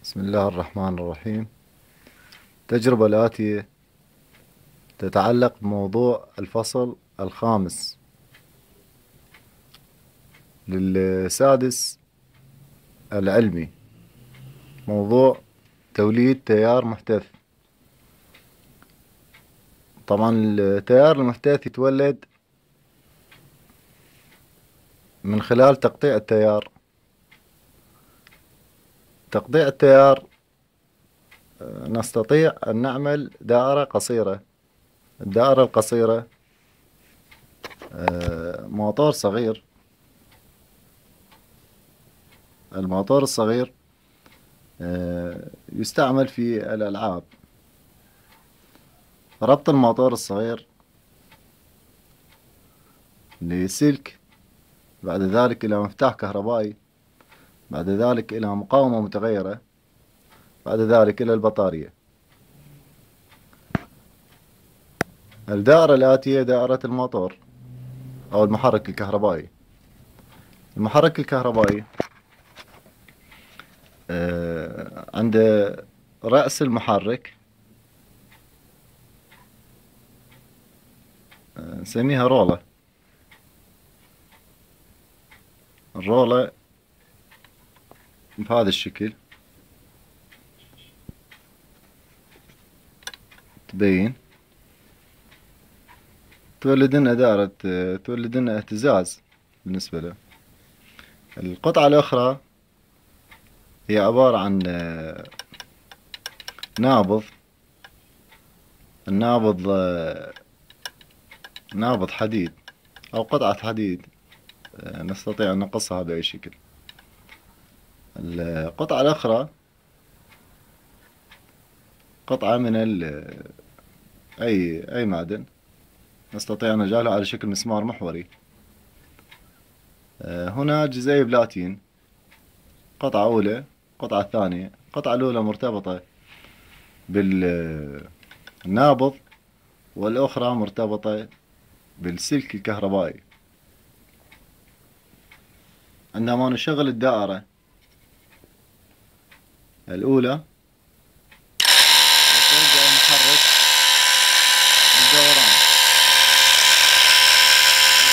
بسم الله الرحمن الرحيم. التجربة الآتية تتعلق بموضوع الفصل الخامس للسادس العلمي، موضوع توليد تيار محتث. طبعا التيار المحتث يتولد من خلال تقطيع التيار. تقطيع التيار نستطيع أن نعمل دائرة قصيرة. الدائرة القصيرة موتور صغير. الموتور الصغير يستعمل في الألعاب. ربط الموتور الصغير لسلك، بعد ذلك إلى مفتاح كهربائي، بعد ذلك إلى مقاومة متغيرة، بعد ذلك إلى البطارية. الدائرة الآتية دائرة الموتور أو المحرك الكهربائي. المحرك الكهربائي عند رأس المحرك نسميها رولة. الرولة بهذا الشكل تبين، تولد لنا دائرة، تولد لنا اهتزاز بالنسبة له. القطعة الأخرى هي عبارة عن نابض. النابض نابض حديد أو قطعة حديد، نستطيع أن نقصها بأي شكل. القطعة الأخرى قطعة من أي معدن، نستطيع أن نجعلها على شكل مسمار محوري. هنا جزيء بلاتين، قطعة أولى، قطعة ثانية. القطعة الأولى مرتبطة بالنابض، والأخرى مرتبطة بالسلك الكهربائي. عندما نشغل الدائرة الأولى يبدأ المحرك بالدوران.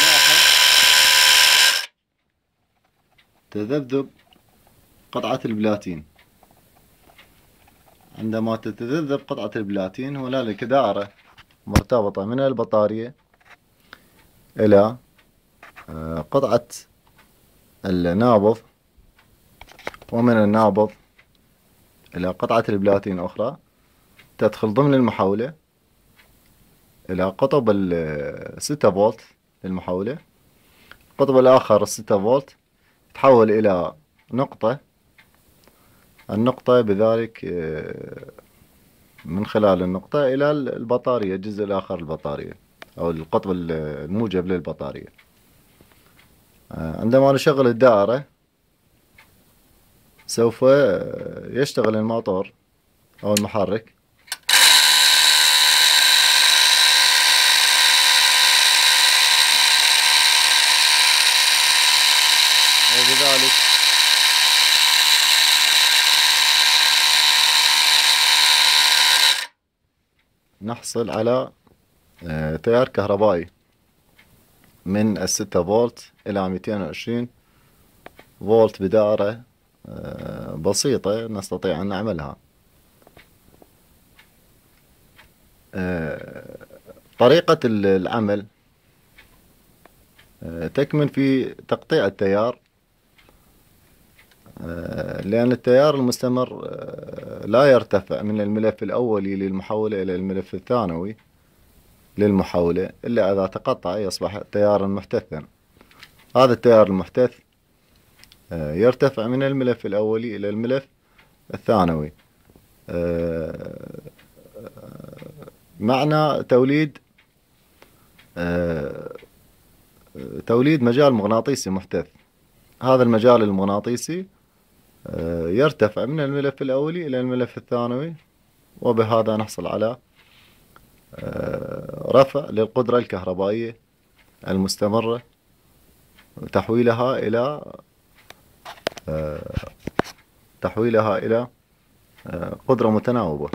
نلاحظ تذبذب قطعة البلاتين. عندما تتذبذب قطعة البلاتين هنالك دائرة مرتبطة من البطارية إلى قطعة النابض، ومن النابض إلى قطعة البلاتين أخرى تدخل ضمن المحولة إلى قطب 6 فولت للمحولة. القطب الآخر 6 فولت تحول إلى نقطة. النقطة بذلك من خلال النقطة إلى البطارية، الجزء الآخر البطارية أو القطب الموجب للبطارية. عندما نشغل الدائرة سوف يشتغل الموتور أو المحرك. وبذلك نحصل على تيار كهربائي من 6 فولت إلى 220 فولت بدائرة بسيطة نستطيع أن نعملها. طريقة العمل تكمن في تقطيع التيار، لأن التيار المستمر لا يرتفع من الملف الأولي للمحولة إلى الملف الثانوي للمحولة إلا إذا تقطع يصبح تيارا محتثا. هذا التيار المحتث يرتفع من الملف الأولي إلى الملف الثانوي. معنى توليد مجال مغناطيسي محتث. هذا المجال المغناطيسي يرتفع من الملف الأولي إلى الملف الثانوي، وبهذا نحصل على رفع للقدرة الكهربائية المستمرة، تحويلها إلى قدرة متناوبة.